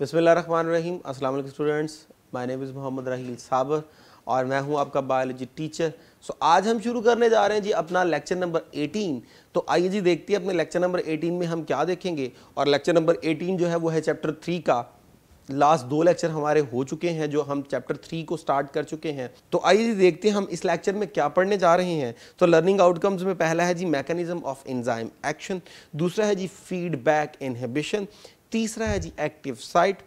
बिस्मिल्लाहिर्रहमानिर्रहीम। अस्सलाम वालेकुम students, my name is Mohammad Raheel Sabar और मैं हूं आपका बायोलॉजी टीचर। आज हम शुरू करने जा रहे हैं जी अपना लेक्चर नंबर 18। तो आइए जी देखते हैं अपने लेक्चर नंबर 18 में हम क्या देखेंगे। और लेक्चर नंबर 18 जो है वो है चैप्टर 3 का। लास्ट 2 लेक्चर हमारे हो चुके हैं जो हम चैप्टर 3 को स्टार्ट कर चुके हैं। तो आइए जी देखते हैं हम इस लेक्चर में क्या पढ़ने जा रहे हैं। तो लर्निंग आउटकम्स में पहला है जी मैकेनिज्म ऑफ एंजाइम एक्शन, दूसरा है जी फीडबैक इनहिबिशन, तीसरा है जी एक्टिव साइट,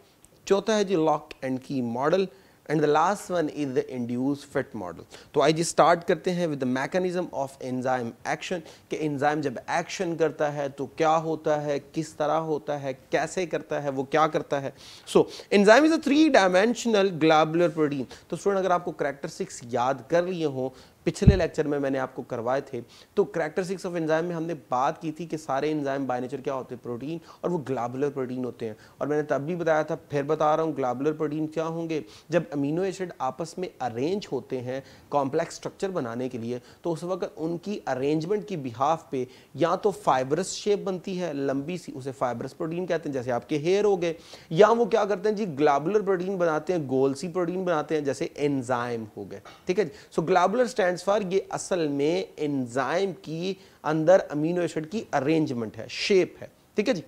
चौथा है जी लॉक एंड की model and the last one is the induce fit model. तो आइए स्टार्ट करते हैं with the mechanism of enzyme action कि एंजाइम जब एक्शन करता है तो क्या होता है, किस तरह होता है, कैसे करता है, वो क्या करता है। So enzyme is a 3 dimensional globular protein. तो स्टूडेंट अगर आपको कैरेक्टरिस्टिक्स याद कर लिए हो, पिछले लेक्चर में मैंने आपको करवाए थे, तो कैरेक्टरिस्टिक्स ऑफ एंजाइम में हमने बात की थी कि सारे एंजाइम बाय नेचर क्या होते हैं, प्रोटीन, और वो ग्लोबुलर प्रोटीन होते हैं। और मैंने तब भी बताया था, फिर बता रहा हूँ, ग्लोबुलर प्रोटीन क्या होंगे, जब अमीनो एसिड आपस में अरेंज होते हैं कॉम्प्लेक्स स्ट्रक्चर बनाने के लिए, तो उस वक्त उनकी अरेंजमेंट की बिहाफ पे या तो फाइब्रस शेप बनती है लंबी सी, उसे फाइब्रस प्रोटीन कहते हैं, जैसे आपके हेयर हो गए, या वो क्या करते हैं जी ग्लोबुलर प्रोटीन बनाते हैं, गोल सी प्रोटीन बनाते हैं, जैसे एंजाइम हो गए। ठीक है जी। सो ग्लोबुलर स्टैंड्स फॉर, ये असल में एंजाइम की अंदर अमीनो एसिड की अरेंजमेंट है, शेप है। ठीक है जी।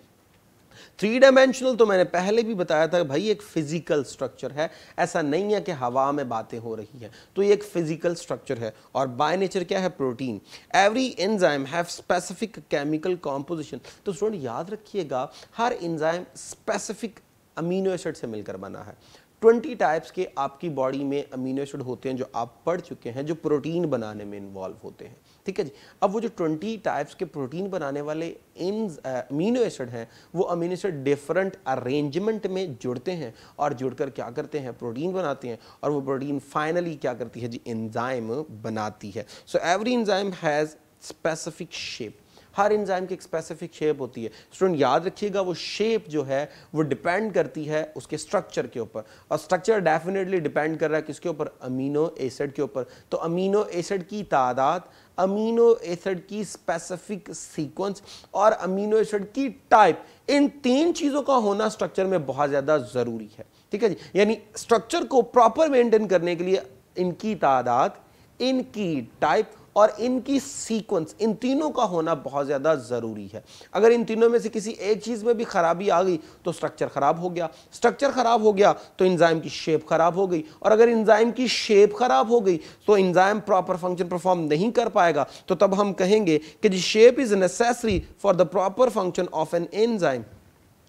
3 डायमेंशनल तो मैंने पहले भी बताया था भाई, एक फिजिकल स्ट्रक्चर है, ऐसा नहीं है कि हवा में बातें हो रही है, तो ये एक फिजिकल स्ट्रक्चर है। और बाय नेचर क्या है, protein. Every enzyme have specific chemical composition. तो स्टूडेंट याद रखिएगा, हर एंजाइम स्पेसिफिक अमीनो एसिड से मिलकर बना है। 20 टाइप्स के आपकी बॉडी में अमीनो एसिड होते हैं जो आप पढ़ चुके हैं, जो प्रोटीन बनाने में इन्वॉल्व होते हैं। ठीक है जी। अब वो जो 20 टाइप्स के प्रोटीन बनाने वाले अमीनो एसिड हैं, वो अमीनो एसिड डिफरेंट अरेंजमेंट में जुड़ते हैं और जुड़कर क्या करते हैं, प्रोटीन बनाते हैं, और वो प्रोटीन फाइनली क्या करती है जी, एंजाइम बनाती है। So every enzyme has specific shape. Her enzyme की एक स्पेसिफिक शेप होती है। स्टूडेंट याद रखिएगा, वो शेप जो है वो डिपेंड करती है उसके स्ट्रक्चर के ऊपर, और स्ट्रक्चर डेफिनेटली डिपेंड कर रहा है किसके ऊपर, अमीनो एसिड के ऊपर। तो अमीनो एसिड की तादाद, अमीनो एसिड की स्पेसिफिक सीक्वेंस और अमीनो एसिड की टाइप, इन 3 चीज़ों का होना स्ट्रक्चर में बहुत ज़्यादा ज़रूरी है। ठीक है जी। यानी स्ट्रक्चर को प्रॉपर मेंटेन करने के लिए इनकी तादाद, इनकी टाइप और इनकी सीक्वेंस, इन तीनों का होना बहुत ज़्यादा ज़रूरी है। अगर इन तीनों में से किसी एक चीज़ में भी खराबी आ गई तो स्ट्रक्चर ख़राब हो गया, स्ट्रक्चर ख़राब हो गया तो एंजाइम की शेप ख़राब हो गई, और अगर एंजाइम की शेप ख़राब हो गई तो एंजाइम प्रॉपर फंक्शन परफॉर्म नहीं कर पाएगा। तो तब हम कहेंगे कि the shape is necessary for the proper function of an enzyme.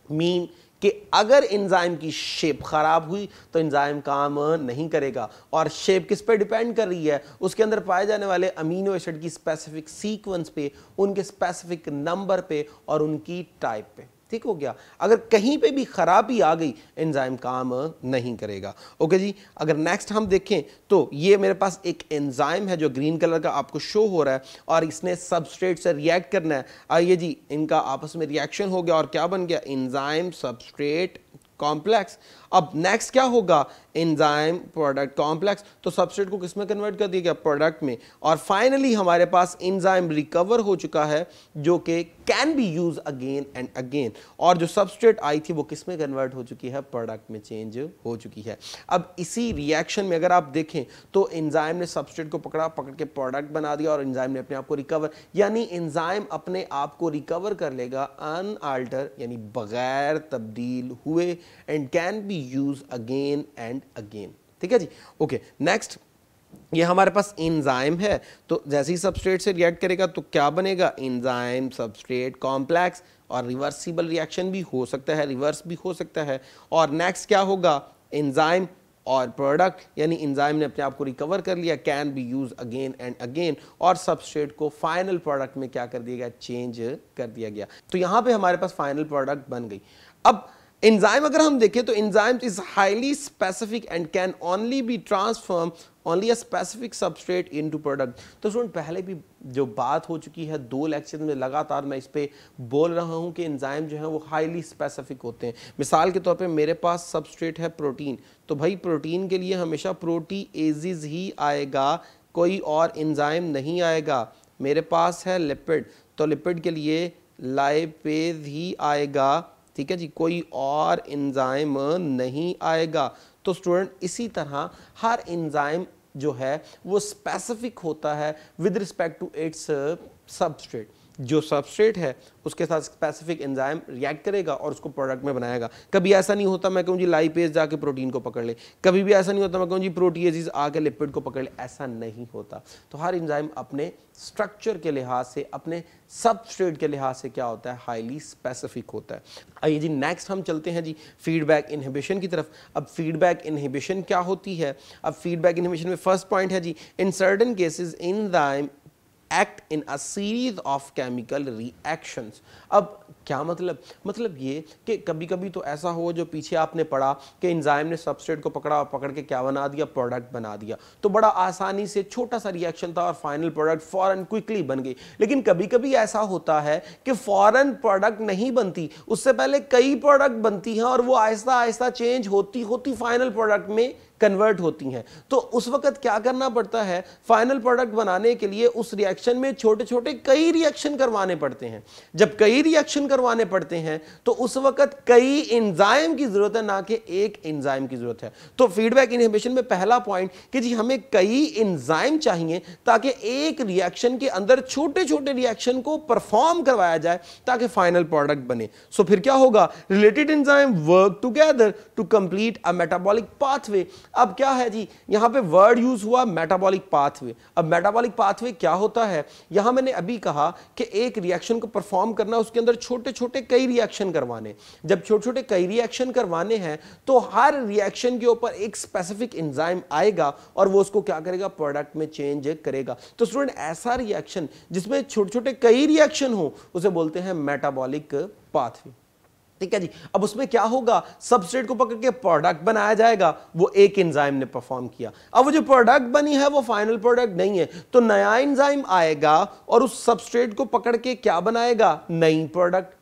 Mean कि अगर एंजाइम की शेप खराब हुई तो एंजाइम काम नहीं करेगा। और शेप किस पे डिपेंड कर रही है, उसके अंदर पाए जाने वाले अमीनो एसिड की स्पेसिफिक सीक्वेंस पे, उनके स्पेसिफिक नंबर पे और उनकी टाइप पे। ठीक हो गया। अगर कहीं पे भी खराबी आ गई एंजाइम काम नहीं करेगा। ओके जी। अगर नेक्स्ट हम देखें तो ये मेरे पास एक एंजाइम है जो ग्रीन कलर का आपको शो हो रहा है, और इसने सबस्ट्रेट से रिएक्ट करना है। आइए जी, इनका आपस में रिएक्शन हो गया और क्या बन गया, एंजाइम सबस्ट्रेट कॉम्प्लेक्स। अब नेक्स्ट क्या होगा, एंजाइम प्रोडक्ट कॉम्प्लेक्स। तो सबस्ट्रेट को किस में कन्वर्ट कर दिया गया, प्रोडक्ट में। और फाइनली हमारे पास एंजाइम रिकवर हो चुका है जो कि can be use again and again. और जो सबस्ट्रेट आई थी वो किस में कन्वर्ट हो चुकी है, प्रोडक्ट में चेंज हो चुकी है। अब इसी रिएक्शन में अगर आप देखें तो एंजाइम ने सबस्ट्रेट को पकड़ के प्रोडक्ट बना दिया, और एंजाइम ने अपने आप को रिकवर, यानी एंजाइम अपने आप को रिकवर कर लेगा अनअल्टर, यानी बगैर तब्दील हुए, and can be use again and again. ठीक है जी। ओके नेक्स्ट, ये हमारे पास एंजाइम है, तो जैसे ही सबस्ट्रेट से रिएक्ट करेगा तो क्या बनेगा, एंजाइम सबस्ट्रेट कॉम्प्लेक्स। और रिवर्सिबल रिएक्शन भी हो सकता है, रिवर्स भी हो सकता है। और नेक्स्ट क्या होगा, एंजाइम और प्रोडक्ट, यानी एंजाइम ने अपने आप को रिकवर कर लिया, can be use again and again, और सबस्ट्रेट को फाइनल प्रोडक्ट में क्या कर दिया गया, चेंज कर दिया गया। तो यहां पे हमारे पास फाइनल प्रोडक्ट बन गई। अब एंजाइम अगर हम देखें तो enzyme is highly specific and can only be transform only a specific substrate into product. तो स्टूडेंट पहले भी जो बात हो चुकी है, 2 लेक्चर में लगातार मैं इस पे बोल रहा हूं कि एंजाइम जो है वो हाईली स्पेसिफिक होते हैं। मिसाल के तौर पे मेरे पास सबस्ट्रेट है प्रोटीन, तो भाई प्रोटीन के लिए हमेशा प्रोटीएजेज ही आएगा, कोई और एंजाइम नहीं आएगा। मेरे पास है लिपिड, तो लिपिड के लिए लाइपेज ही आएगा, ठीक है जी, कोई और एंजाइम नहीं आएगा। तो स्टूडेंट इसी तरह हर एंजाइम जो है वो स्पेसिफिक होता है with respect to its substrate. जो सबस्ट्रेट है उसके साथ स्पेसिफिक एंजाइम रिएक्ट करेगा और उसको प्रोडक्ट में बनाएगा। कभी ऐसा नहीं होता मैं कहूँ जी लाइपेज जाके प्रोटीन को पकड़ ले, कभी भी ऐसा नहीं होता मैं कहूँ जी प्रोटीएजेस आके लिपिड को पकड़ ले, ऐसा नहीं होता। तो हर एंजाइम अपने स्ट्रक्चर के लिहाज से, अपने सबस्ट्रेट के लिहाज से क्या होता है, हाईली स्पेसिफिक होता है। आइए जी नेक्स्ट हम चलते हैं जी फीडबैक इनहिबिशन की तरफ। अब फीडबैक इनहिबिशन क्या होती है? अब फीडबैक इनहिबिशन में फर्स्ट पॉइंट है जी, in certain cases enzyme act in a series of chemical reactions। अब क्या मतलब ये कि कभी कभी तो ऐसा हो जो पीछे आपने पढ़ा कि एंजाइम ने सबस्ट्रेट को पकड़ा और पकड़ के क्या बना दिया, प्रोडक्ट बना दिया। तो बड़ा आसानी से छोटा सा रिएक्शन था और फाइनल प्रोडक्ट फौरन क्विकली बन गई। लेकिन कभी कभी ऐसा होता है कि फौरन प्रोडक्ट नहीं बनती, उससे पहले कई प्रोडक्ट बनती हैं और वो आहिस्ता आहिस्ता चेंज होती होती फाइनल प्रोडक्ट में कन्वर्ट होती हैं। तो उस वक्त क्या करना पड़ता है, फाइनल प्रोडक्ट बनाने के लिए उस रिएक्शन में छोटे छोटे कई रिएक्शन करवाने पड़ते हैं। जब कई रिएक्शन करवाने पड़ते हैं तो उस वक्त कई एंजाइम की जरूरत है, ना कि एक एंजाइम की जरूरत है। तो फीडबैक इनहिबिशन में पहला पॉइंट कि जी हमें कई एंजाइम चाहिए ताकि एक रिएक्शन के अंदर छोटे छोटे रिएक्शन को परफॉर्म करवाया जाए ताकि फाइनल प्रोडक्ट बने। सो फिर क्या होगा, related enzyme work together to complete a metabolic pathway. अब क्या है जी, यहां पे वर्ड यूज हुआ मेटाबॉलिक पाथवे। अब मेटाबॉलिक पाथवे क्या होता है, यहां मैंने अभी कहा कि एक रिएक्शन को परफॉर्म करना, उसके अंदर छोटे छोटे कई रिएक्शन करवाने। जब छोटे छोटे कई रिएक्शन करवाने हैं तो हर रिएक्शन के ऊपर एक स्पेसिफिक एंजाइम आएगा और वो उसको क्या करेगा, प्रोडक्ट में चेंज करेगा। तो स्टूडेंट ऐसा रिएक्शन जिसमें छोटे छोटे कई रिएक्शन हो उसे बोलते हैं मेटाबॉलिक पाथवे। ठीक है जी। अब उसमें क्या होगा, सबस्ट्रेट को पकड़ के प्रोडक्ट बनाया जाएगा, वो एक एंजाइम ने परफॉर्म किया। अब वो जो प्रोडक्ट बनी है वो फाइनल प्रोडक्ट नहीं है, तो नया एंजाइम आएगा और उस सबस्ट्रेट को पकड़ के क्या बनाएगा, नई प्रोडक्ट।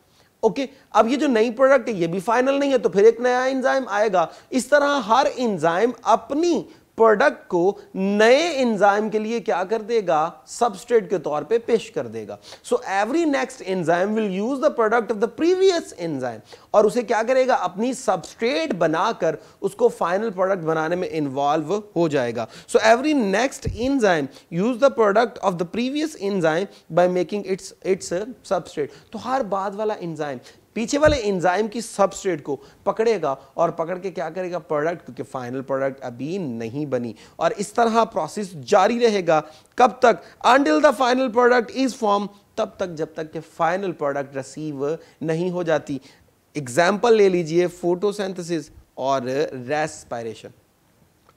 ओके, अब ये जो नई प्रोडक्ट है ये भी फाइनल नहीं है, तो फिर एक नया एंजाइम आएगा। इस तरह हर एंजाइम अपनी प्रोडक्ट को नए एंजाइम के लिए क्या कर देगा, सबस्ट्रेट के तौर पे पेश कर देगा। So every next enzyme will use the product of the previous enzyme, और उसे क्या करेगा, अपनी सबस्ट्रेट बनाकर उसको फाइनल प्रोडक्ट बनाने में इन्वॉल्व हो जाएगा। So every next enzyme use the product of the previous enzyme by making it's substrate. तो हर बाद वाला एंजाइम पीछे वाले एंजाइम की सबस्ट्रेट को पकड़ेगा और पकड़ के क्या करेगा, प्रोडक्ट, क्योंकि फाइनल प्रोडक्ट अभी नहीं बनी। और इस तरह प्रोसेस जारी रहेगा कब तक, until the final product is form, तब तक जब तक कि फाइनल प्रोडक्ट रिसीव नहीं हो जाती। एग्जाम्पल ले लीजिए फोटोसिंथेसिस और रेस्पिरेशन।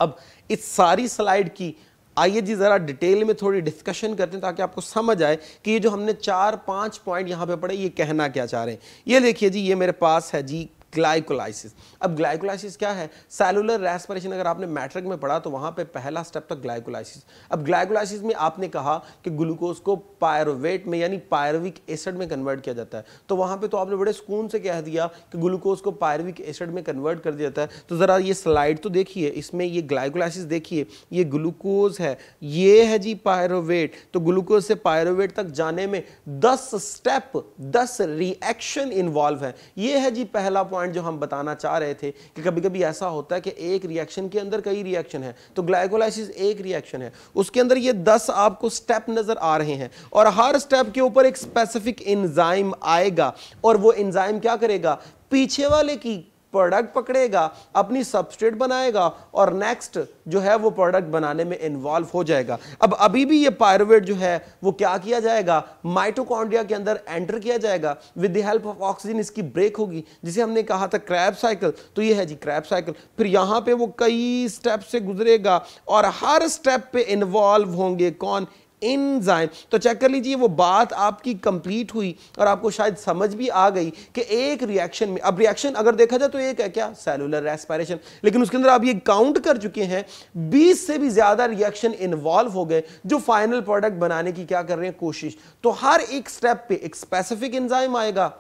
अब इस सारी स्लाइड की आइए जी जरा डिटेल में थोड़ी डिस्कशन करते हैं ताकि आपको समझ आए कि ये जो हमने 4-5 पॉइंट यहां पे पढ़े ये कहना क्या चाह रहे हैं। ये देखिए जी, ये मेरे पास है जी ग्लाइकोलाइसिस। अब ग्लाइकोलाइसिस क्या है, सेलुलर रेस्पिरेशन अगर आपने मैट्रिक में पढ़ा तो वहां पे पहला स्टेप था ग्लाइकोलाइसिस। अब ग्लाइकोलाइसिस में आपने कहा कि ग्लूकोज को पायरुवेट में यानी पायरुविक एसिड में कन्वर्ट किया जाता है, तो वहां पे तो आपने बड़े सुकून से कह दिया कि ग्लूकोज को पायरुविक एसिड में कन्वर्ट कर दिया जाता है। तो जरा ये स्लाइड तो देखिए, इसमें ये ग्लाइकोलाइसिस देखिए, ये ग्लूकोज है, ये है जी पायरुवेट। तो ग्लूकोज से पायरुवेट तक जाने में 10 स्टेप, 10 रिएक्शन इन्वॉल्व है। ये है जी पहला पॉइंट जो हम बताना चाह रहे थे कि कभी कभी ऐसा होता है कि एक रिएक्शन के अंदर कई रिएक्शन है। तो ग्लाइकोलाइसिस एक रिएक्शन है, उसके अंदर ये 10 आपको स्टेप नजर आ रहे हैं और हर स्टेप के ऊपर एक स्पेसिफिक एंजाइम आएगा और वो एंजाइम क्या करेगा, पीछे वाले की प्रोडक्ट पकड़ेगा, अपनी सबस्ट्रेट बनाएगा और नेक्स्ट जो है वो प्रोडक्ट बनाने में इन्वॉल्व हो जाएगा। अब अभी भी ये पायरुवेट जो है वो क्या किया जाएगा, माइटोकॉन्ड्रिया के अंदर एंटर किया जाएगा, with the help of oxygen इसकी ब्रेक होगी, जिसे हमने कहा था क्रैब साइकिल। तो ये है जी क्रैब साइकिल। फिर यहां पे वो कई स्टेप से गुजरेगा और हर स्टेप पे इन्वॉल्व होंगे कौन, एंजाइम। तो चेक कर लीजिए वो बात आपकी कंप्लीट हुई और आपको शायद समझ भी आ गई कि एक रिएक्शन में, अब रिएक्शन अगर देखा जाए तो एक है क्या, सेलुलर रेस्पिरेशन, लेकिन उसके अंदर आप ये काउंट कर चुके हैं 20 से भी ज्यादा रिएक्शन इन्वॉल्व हो गए जो फाइनल प्रोडक्ट बनाने की क्या कर रहे हैं, कोशिश। तो हर एक स्टेप पे एक स्पेसिफिक एंजाइम आएगा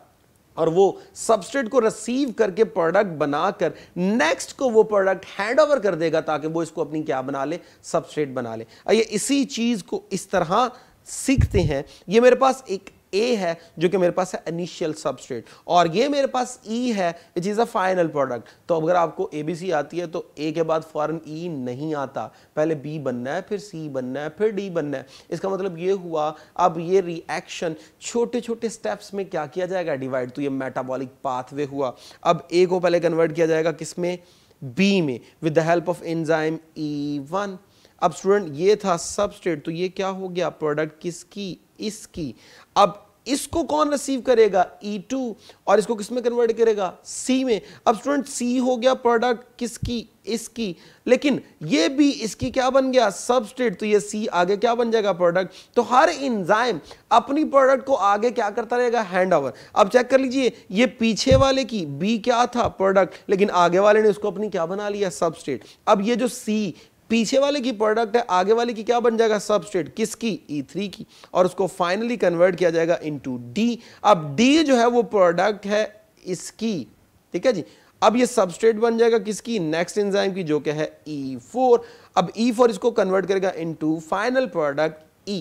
और वो सबस्ट्रेट को रिसीव करके प्रोडक्ट बनाकर नेक्स्ट को वो प्रोडक्ट हैंड ओवर कर देगा ताकि वो इसको अपनी क्या बना ले, सबस्ट्रेट बना ले। आइए इसी चीज को इस तरह सीखते हैं। ये मेरे पास एक ए है जो कि मेरे पास है इनिशियल सबस्ट्रेट, और ये मेरे पास ई है which is a final product. तो अगर आपको एबीसी आती है तो ए के बाद फौरन ई नहीं आता, पहले बी बनना है, फिर सी बनना है, फिर डी बनना है। इसका मतलब ये हुआ अब ये रिएक्शन छोटे छोटे स्टेप्स में क्या किया जाएगा, डिवाइड। तो ये मेटाबॉलिक पाथवे हुआ। अब ए को पहले कन्वर्ट किया जाएगा किसमें, बी में, with the help of enzyme E1। अब स्टूडेंट ये था सबस्ट्रेट, तो ये क्या हो गया, प्रोडक्ट किसकी, इसकी। अब इसको कौन रिसीव करेगा, E2, और इसको किसमें कन्वर्ट करेगा, C में। अब स्टूडेंट C हो गया प्रोडक्ट किसकी, इसकी, लेकिन ये भी इसकी क्या बन गया, सबस्ट्रेट। तो ये C आगे क्या बन जाएगा, प्रोडक्ट। तो हर एंजाइम अपनी प्रोडक्ट को आगे क्या करता रहेगा, हैंड ओवर। अब चेक कर लीजिए, ये पीछे वाले की B क्या था, प्रोडक्ट, लेकिन आगे वाले ने उसको अपनी क्या बना लिया, सबस्ट्रेट। अब ये जो C पीछे वाले की प्रोडक्ट है, आगे वाले की क्या बन जाएगा, सबस्ट्रेट, किसकी, E3 की, और उसको फाइनली कन्वर्ट किया जाएगा इनटू D। अब D जो है वो प्रोडक्ट है इसकी, ठीक है जी। अब ये सबस्ट्रेट बन जाएगा किसकी, नेक्स्ट एंजाइम की, जो क्या है E4। अब E4 इसको कन्वर्ट करेगा इनटू फाइनल प्रोडक्ट E।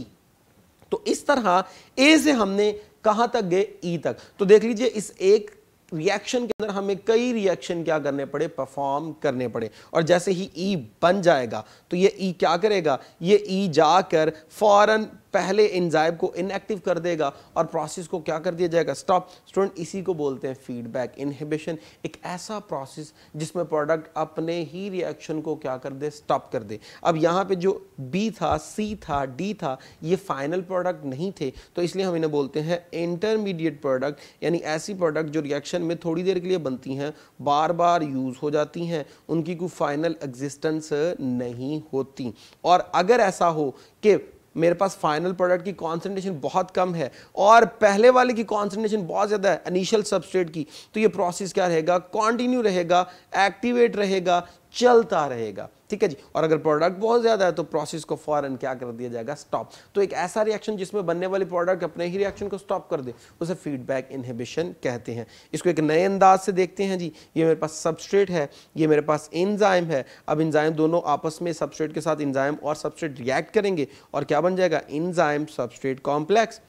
तो इस तरह A से हमने कहां तक गए, E तक। तो देख लीजिए इस एक रिएक्शन के अंदर हमें कई रिएक्शन क्या करने पड़े, परफॉर्म करने पड़े। और जैसे ही ई बन जाएगा तो ये ई क्या करेगा, ये ई जाकर फौरन पहले एंजाइम को इनएक्टिव कर देगा और प्रोसेस को क्या कर दिया जाएगा, स्टॉप। स्टूडेंट इसी को बोलते हैं फीडबैक इनहिबिशन, एक ऐसा प्रोसेस जिसमें प्रोडक्ट अपने ही रिएक्शन को क्या कर दे, स्टॉप कर दे। अब यहाँ पे जो बी था, सी था, डी था, ये फाइनल प्रोडक्ट नहीं थे, तो इसलिए हम इन्हें बोलते हैं इंटरमीडिएट प्रोडक्ट, यानी ऐसी प्रोडक्ट जो रिएक्शन में थोड़ी देर के लिए बनती हैं, बार बार यूज हो जाती हैं, उनकी कोई फाइनल एग्जिस्टेंस नहीं होती। और अगर ऐसा हो कि मेरे पास फाइनल प्रोडक्ट की कॉन्सेंट्रेशन बहुत कम है और पहले वाले की कॉन्सेंट्रेशन बहुत ज़्यादा है इनिशियल सबस्ट्रेट की, तो ये प्रोसेस क्या रहेगा, कॉन्टिन्यू रहेगा, एक्टिवेट रहेगा, चलता रहेगा, ठीक है जी। और अगर प्रोडक्ट बहुत ज़्यादा है तो प्रोसेस को फौरन क्या कर दिया जाएगा, स्टॉप। तो एक ऐसा रिएक्शन जिसमें बनने वाली प्रोडक्ट अपने ही रिएक्शन को स्टॉप कर दे, उसे फीडबैक इनहिबिशन कहते हैं। इसको एक नए अंदाज से देखते हैं जी। ये मेरे पास सबस्ट्रेट है, ये मेरे पास एंजाइम है। अब एंजाइम दोनों आपस में, सबस्ट्रेट के साथ एंजाइम और सबस्ट्रेट रिएक्ट करेंगे और क्या बन जाएगा, एंजाइम सबस्ट्रेट कॉम्प्लेक्स।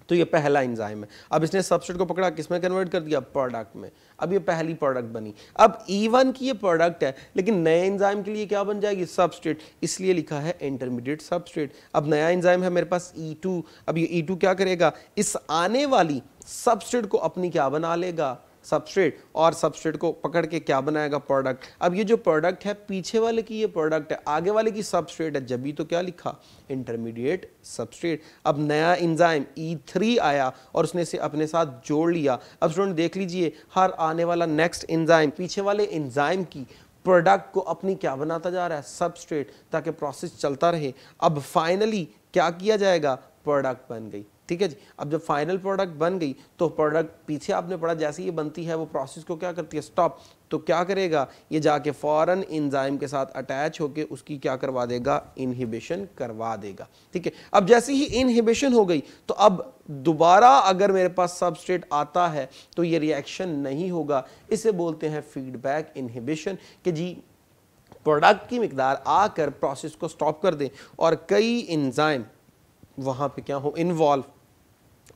तो ये पहला एंजाइम है। अब इसने सबस्ट्रेट को पकड़ा, किसमें कन्वर्ट कर दिया, प्रोडक्ट में। अब ये पहली प्रोडक्ट बनी। अब E1 की ये प्रोडक्ट है, लेकिन नए एंजाइम के लिए क्या बन जाएगी, सबस्ट्रेट, इसलिए लिखा है इंटरमीडिएट सबस्ट्रेट। अब नया एंजाइम है मेरे पास E2। अब ये E2 क्या करेगा, इस आने वाली सबस्ट्रेट को अपनी क्या बना लेगा, सबस्ट्रेट, और सबस्ट्रेट को पकड़ के क्या बनाएगा, प्रोडक्ट। अब ये जो प्रोडक्ट है पीछे वाले की ये प्रोडक्ट है, आगे वाले की सबस्ट्रेट है, जब भी तो क्या लिखा, इंटरमीडिएट सबस्ट्रेट। अब नया एंजाइम E3 आया और उसने इसे अपने साथ जोड़ लिया। अब स्टूडेंट देख लीजिए, हर आने वाला नेक्स्ट एंजाइम पीछे वाले एंजाइम की प्रोडक्ट को अपनी क्या बनाता जा रहा है, सबस्ट्रेट, ताकि प्रोसेस चलता रहे। अब फाइनली क्या किया जाएगा, प्रोडक्ट बन गई, ठीक है जी। अब जब फाइनल प्रोडक्ट बन गई तो प्रोडक्ट पीछे आपने पढ़ा जैसे ये बनती है वो प्रोसेस को क्या करती है, स्टॉप। तो क्या करेगा, ये जाके फौरन एंजाइम के साथ अटैच होके उसकी क्या करवा देगा, इनहिबिशन करवा देगा, ठीक है। अब जैसे ही इनहिबिशन हो गई तो अब दोबारा अगर मेरे पास सबस्ट्रेट आता है तो ये रिएक्शन नहीं होगा। इसे बोलते हैं फीडबैक इनहिबिशन, कि जी प्रोडक्ट की मिकदार आकर प्रोसेस को स्टॉप कर दे और कई एंजाइम वहाँ पे क्या हो, इन्वॉल्व,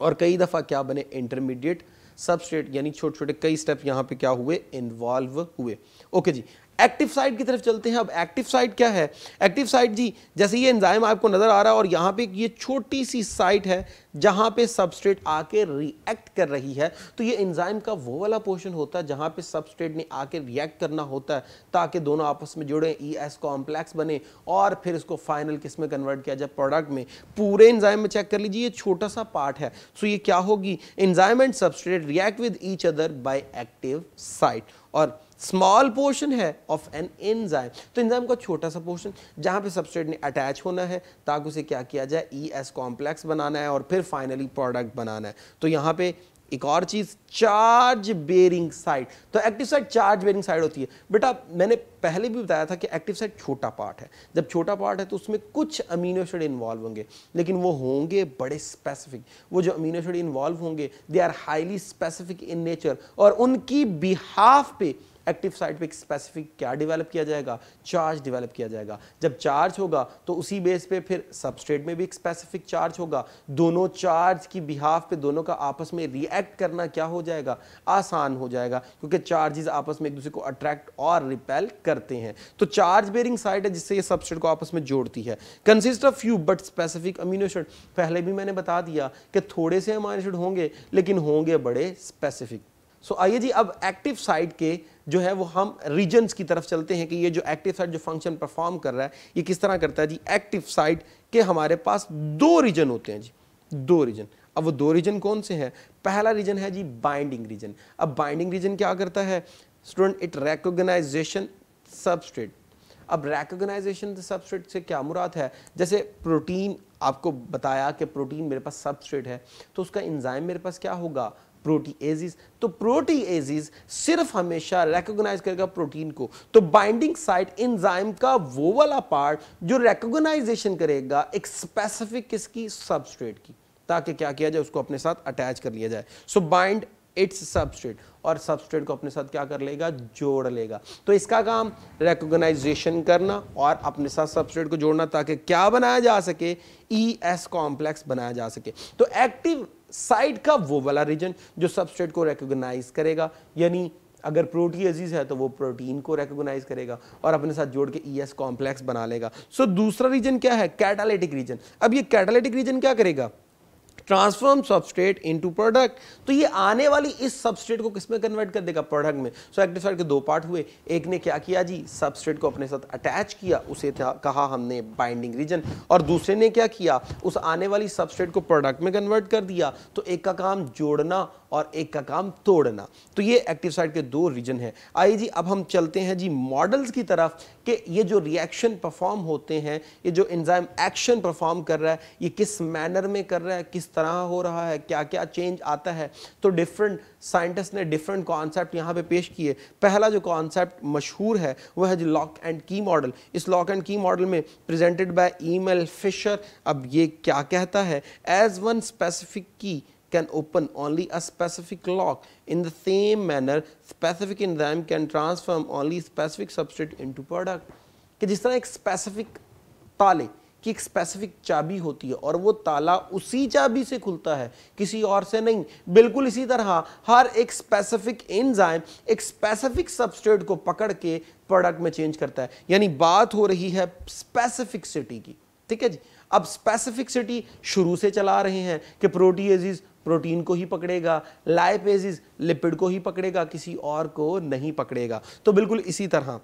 और कई दफ़ा क्या बने, इंटरमीडिएट सबस्ट्रेट, यानी छोटे छोटे कई स्टेप यहाँ पे क्या हुए, इन्वॉल्व हुए। ओके जी, एक्टिव साइट की तरफ चलते हैं। अब एक्टिव साइट क्या है, एक्टिव साइट जी जैसे ये एंजाइम आपको नजर आ रहा है और यहाँ पे ये छोटी सी साइट है जहाँ पे सबस्ट्रेट आके रिएक्ट कर रही है। तो ये एंजाइम का वो वाला पोर्शन होता है जहाँ पे सबस्ट्रेट ने आके रिएक्ट करना होता है ताकि दोनों आपस में जुड़े, ES कॉम्प्लेक्स बने और फिर इसको फाइनल किस में कन्वर्ट किया जाए, प्रोडक्ट में। पूरे एंजाइम में चेक कर लीजिए, ये छोटा सा पार्ट है। सो ये क्या होगी, enzyme and substrate react with each other by active site, और स्मॉल पोर्शन है ऑफ एन एंजाइम। तो एंजाइम का छोटा सा पोर्शन जहां पे सबस्ट्रेट ने अटैच होना है ताकि उसे क्या किया जाए, ES कॉम्प्लेक्स बनाना है और फिर फाइनली प्रोडक्ट बनाना है। तो यहाँ पे एक और चीज, चार्ज बेरिंग साइट। तो active site charge bearing site होती है। बेटा मैंने पहले भी बताया था कि एक्टिव साइट छोटा पार्ट है। जब छोटा पार्ट है तो उसमें कुछ अमीनो एसिड इन्वॉल्व होंगे, लेकिन वो होंगे बड़े स्पेसिफिक। वो जो अमीनो एसिड इन्वॉल्व होंगे they are highly specific in nature, और उनकी बिहाफ पे एक्टिव साइट पे एक स्पेसिफिक क्या डेवलप किया जाएगा, चार्ज डेवलप किया जाएगा। जब चार्ज होगा तो उसी बेस पे फिर सबस्ट्रेट में भी एक स्पेसिफिक चार्ज होगा। दोनों चार्ज की बिहाफ पे दोनों का आपस में रिएक्ट करना क्या हो जाएगा, आसान हो जाएगा, क्योंकि चार्जेस आपस में एक दूसरे को अट्रैक्ट और रिपेल करते हैं। तो चार्ज बेरिंग साइट है जिससे ये सबस्ट्रेट को आपस में जोड़ती है। Consist of few but specific amino acid, पहले भी मैंने बता दिया कि थोड़े से अमीनो एसिड होंगे लेकिन होंगे बड़े स्पेसिफिक। सो आइए जी अब एक्टिव साइट के जो है वो हम रीजन्स की तरफ चलते हैं कि ये जो एक्टिव साइट जो फंक्शन परफॉर्म कर रहा है ये किस तरह करता है जी। एक्टिव साइट के हमारे पास दो रीजन होते हैं जी, दो रीजन। अब वो दो रीजन कौन से हैं? पहला रीजन है जी बाइंडिंग रीजन। अब बाइंडिंग रीजन क्या करता है स्टूडेंट? It recognization substrate. अब रिकॉग्नाइजेशन सबस्ट्रेट से क्या मुराद है? जैसे प्रोटीन, आपको बताया कि प्रोटीन मेरे पास सबस्ट्रेट है तो उसका एंजाइम मेरे पास क्या होगा, प्रोटीएजेस। तो प्रोटीएजेस सिर्फ हमेशा रिकॉग्नाइज करेगा प्रोटीन को। तो बाइंडिंग साइट एंजाइम का वो वाला पार्ट जो रिकॉग्नाइजेशन करेगा एक स्पेसिफिक किसकी, सबस्ट्रेट की, ताकि क्या किया जाए, उसको अपने साथ अटैच कर लिया जाए। सो बाइंड इट्स सबस्ट्रेट, और सबस्ट्रेट को अपने साथ क्या कर लेगा, जोड़ लेगा। तो इसका काम रिकॉग्नाइजेशन करना और अपने साथ सबस्ट्रेट को जोड़ना ताकि क्या बनाया जा सके, ES कॉम्प्लेक्स बनाया जा सके। तो एक्टिव साइट का वो वाला रीजन जो सबस्ट्रेट को रिकॉग्नाइज करेगा, यानी अगर प्रोटीएजेस है तो वो प्रोटीन को रिकॉग्नाइज करेगा और अपने साथ जोड़ के ES कॉम्प्लेक्स बना लेगा। सो दूसरा रीजन क्या है, कैटालिटिक रीजन। अब ये कैटालिटिक रीजन क्या करेगा, ट्रांसफॉर्म सबस्ट्रेट इनटू प्रोडक्ट। तो ये आने वाली इस सबस्ट्रेट को किसमें कन्वर्ट कर देगा, प्रोडक्ट में। सो एक्टिव साइट के दो पार्ट हुए, एक ने क्या किया जी, सबस्ट्रेट को अपने साथ अटैच किया, उसे कहा हमने बाइंडिंग रीजन, और दूसरे ने क्या किया, उस आने वाली सबस्ट्रेट को प्रोडक्ट में कन्वर्ट कर दिया। तो एक का काम जोड़ना और एक का काम तोड़ना। तो ये एक्टिव साइट के दो रीजन है। आइए जी अब हम चलते हैं जी मॉडल्स की तरफ कि ये जो रिएक्शन परफॉर्म होते हैं, ये जो एंजाइम एक्शन परफॉर्म कर रहा है, ये किस मैनर में कर रहा है, किस तरह हो रहा है, क्या क्या चेंज आता है। तो डिफरेंट साइंटिस्ट ने डिफरेंट कॉन्सेप्ट यहाँ पे पेश किए। पहला जो कॉन्सेप्ट मशहूर है वो है जी लॉक एंड की मॉडल। इस लॉक एंड की मॉडल में प्रेजेंटेड बाय ईमेल फिशर। अब ये क्या कहता है, एज वन स्पेसिफिक की can open only a specific lock. In the same manner, specific enzyme can transform only specific substrate into product. कि जिस तरह एक स्पेसिफिक ताले की एक स्पेसिफिक चाबी होती है और वो ताला उसी चाबी से खुलता है, किसी और से नहीं, बिल्कुल इसी तरह हर एक स्पेसिफिक एंजाइम एक स्पेसिफिक सबस्ट्रेट को पकड़ के प्रोडक्ट में चेंज करता है। यानी बात हो रही है स्पेसिफिसिटी की, ठीक है जी। अब स्पेसिफिसिटी शुरू से चला रहे हैं कि प्रोटीएजेस प्रोटीन को ही पकड़ेगा, लाइपेजेस लिपिड को ही पकड़ेगा, किसी और को नहीं पकड़ेगा। तो बिल्कुल इसी तरह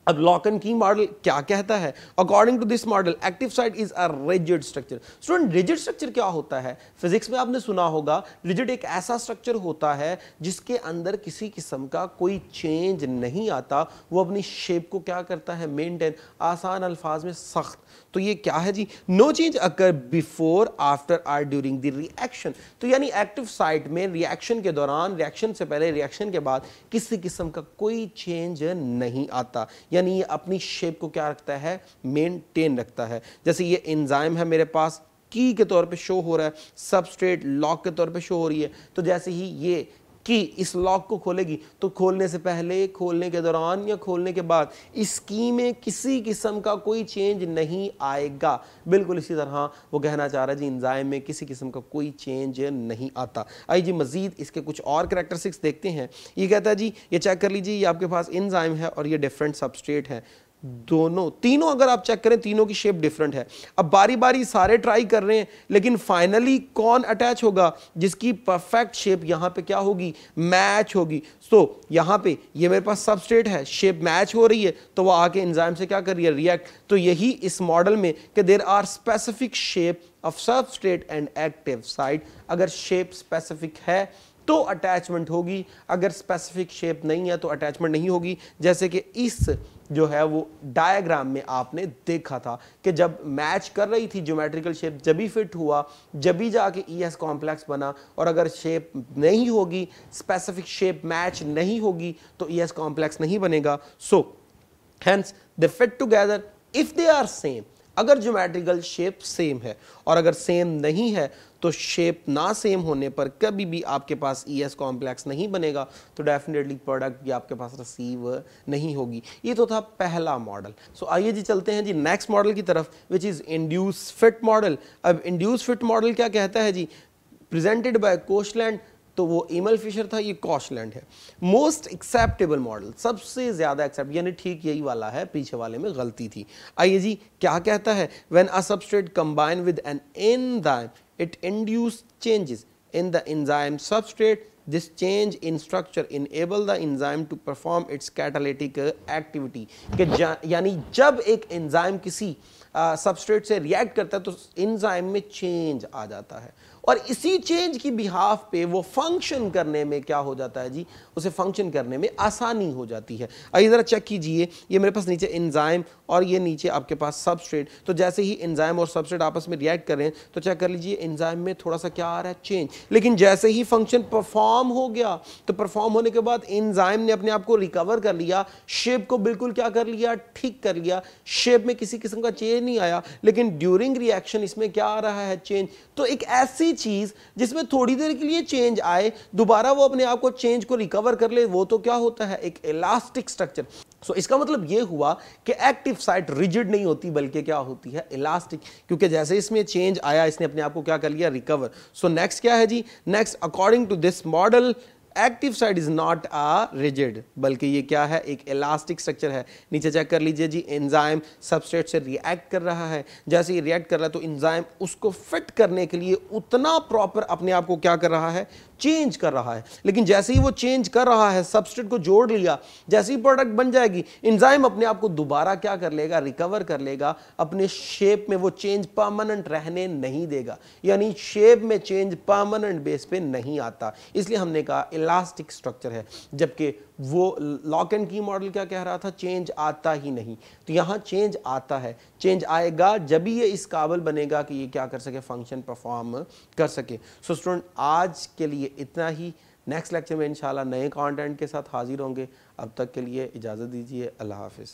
अब लॉक एंड की मॉडल क्या कहता है, according to this model active site is a rigid structure. Student rigid structure क्या होता है, फिजिक्स में आपने सुना होगा, रिजिड एक ऐसा स्ट्रक्चर होता है जिसके अंदर किसी किस्म का कोई चेंज नहीं आता, वो अपनी शेप को क्या करता है, मेंटेन, आसान अल्फाज में सख्त। तो ये क्या है जी, नो चेंज अकर बिफोर, आफ्टर और ड्यूरिंग द रिएक्शन। तो यानी एक्टिव साइट में रिएक्शन के दौरान, रिएक्शन से पहले, रिएक्शन के बाद किसी किस्म का कोई चेंज नहीं आता, यानी ये अपनी शेप को क्या रखता है, मेंटेन रखता है। जैसे ये एंजाइम है मेरे पास, की के तौर पे शो हो रहा है, सबस्ट्रेट लॉक के तौर पे शो हो रही है। तो जैसे ही ये की इस लॉक को खोलेगी तो खोलने से पहले, खोलने के दौरान या खोलने के बाद इस की में किसी किस्म का कोई चेंज नहीं आएगा। बिल्कुल इसी तरह वो कहना चाह रहा है जी एंजाइम में किसी किस्म का कोई चेंज नहीं आता। आइए जी मजीद इसके कुछ और कैरेक्टरिस्टिक्स देखते हैं। ये कहता है जी, ये चेक कर लीजिए, ये आपके पास एंजाइम है और ये डिफरेंट सबस्ट्रेट है, दोनों तीनों अगर आप चेक करें तीनों की शेप डिफरेंट है। अब बारी बारी सारे ट्राई कर रहे हैं, लेकिन फाइनली कौन अटैच होगा, जिसकी परफेक्ट शेप यहां पे क्या होगी, मैच होगी। तो यहां पे ये मेरे पास सबस्ट्रेट है, शेप मैच हो रही है, तो वो आके एंजाइम से क्या कर रही है, रिएक्ट। तो यही इस मॉडल में कि there are specific shape of substrate and active site. अगर शेप स्पेसिफिक है तो अटैचमेंट होगी, अगर स्पेसिफिक शेप नहीं है तो अटैचमेंट नहीं होगी। जैसे कि इस जो है वो डायग्राम में आपने देखा था कि जब मैच कर रही थी ज्योमेट्रिकल शेप, जब भी फिट हुआ, जब भी जाके ES कॉम्प्लेक्स बना, और अगर शेप नहीं होगी, स्पेसिफिक शेप मैच नहीं होगी तो ES कॉम्प्लेक्स नहीं बनेगा। So hence they fit together if they are same. अगर ज्योमेट्रिकल शेप सेम है, और अगर सेम नहीं है तो शेप ना सेम होने पर कभी भी आपके पास ES कॉम्प्लेक्स नहीं बनेगा, तो डेफिनेटली प्रोडक्ट भी आपके पास रिसीव नहीं होगी। ये तो था पहला मॉडल। सो आइए जी चलते हैं जी नेक्स्ट मॉडल की तरफ, which is induce fit model. अब इंड्यूस फिट मॉडल क्या कहता है जी, प्रेजेंटेड बाय कोशलैंड, तो वो एमल फिशर था, ये कोशलैंड है। मोस्ट एक्सेप्टेबल मॉडल, सबसे ज्यादा एक्सेप्ट, यानी ठीक यही वाला है, पीछे वाले में गलती थी। आइए जी क्या कहता है, when a substrate combine with an enzyme it induce changes in the enzyme substrate, this change in structure enable the enzyme to perform its catalytic activity. यानी जब एक एंजाइम किसी सबस्ट्रेट से रिएक्ट करता है तो एंजाइम में चेंज आ जाता है, और इसी चेंज की बिहाफ पे वो फंक्शन करने में क्या हो जाता है जी, उसे फंक्शन करने में आसानी हो जाती है। आइए ज़रा चेक कीजिए, ये मेरे पास नीचे एंजाइम और ये नीचे आपके पास सबस्ट्रेट, तो जैसे ही एंजाइम और सबस्ट्रेट आपस में रिएक्ट कर रहे हैं तो चेक कर लीजिए एंजाइम में थोड़ा सा क्या आ रहा है, चेंज। लेकिन जैसे ही फंक्शन परफॉर्म हो गया तो परफॉर्म होने के बाद एंजाइम ने अपने आप को रिकवर कर लिया, शेप को बिल्कुल क्या कर लिया, ठीक कर लिया, शेप में किसी किस्म का चेंज नहीं आया, लेकिन ड्यूरिंग रिएक्शन इसमें क्या आ रहा है, चेंज। तो एक ऐसी चीज जिसमें थोड़ी देर के लिए चेंज आए, दोबारा वो अपने आप को चेंज को रिकवर कर ले, वो तो क्या होता है, एक इलास्टिक स्ट्रक्चर। सो इसका मतलब ये हुआ कि एक्टिव साइट रिजिड नहीं होती बल्कि क्या होती है, इलास्टिक, क्योंकि जैसे इसमें चेंज आया इसने अपने आप को क्या कर लिया, रिकवर। सो नेक्स्ट क्या है जी, next according to this model active site is not a rigid, बल्कि ये क्या है, एक इलास्टिक स्ट्रक्चर है। नीचे चेक कर लीजिए जी, एंजाइम सबस्ट्रेट से रिएक्ट कर रहा है, जैसे ही रिएक्ट कर रहा है तो एंजाइम उसको फिट करने के लिए उतना प्रॉपर अपने आप को क्या कर रहा है, चेंज कर रहा है। लेकिन जैसे ही वो चेंज कर रहा है, सबस्ट्रेट को जोड़ लिया, जैसे ही प्रोडक्ट बन जाएगी, एंजाइम अपने आप को दोबारा क्या कर लेगा, रिकवर कर लेगा, अपने शेप में वो चेंज परमानेंट रहने नहीं देगा, यानी शेप में चेंज परमानेंट बेस पे नहीं आता, इसलिए हमने कहा इलास्टिक स्ट्रक्चर है। जबकि वो लॉक एंड की मॉडल क्या कह रहा था, चेंज आता ही नहीं। तो यहाँ चेंज आता है, चेंज आएगा जब भी ये इस काबिल बनेगा कि ये क्या कर सके, फंक्शन परफॉर्म कर सके। सो स्टूडेंट आज के लिए इतना ही, नेक्स्ट लेक्चर में इंशाल्लाह नए कंटेंट के साथ हाजिर होंगे। अब तक के लिए इजाज़त दीजिए, अल्लाह हाफिज़।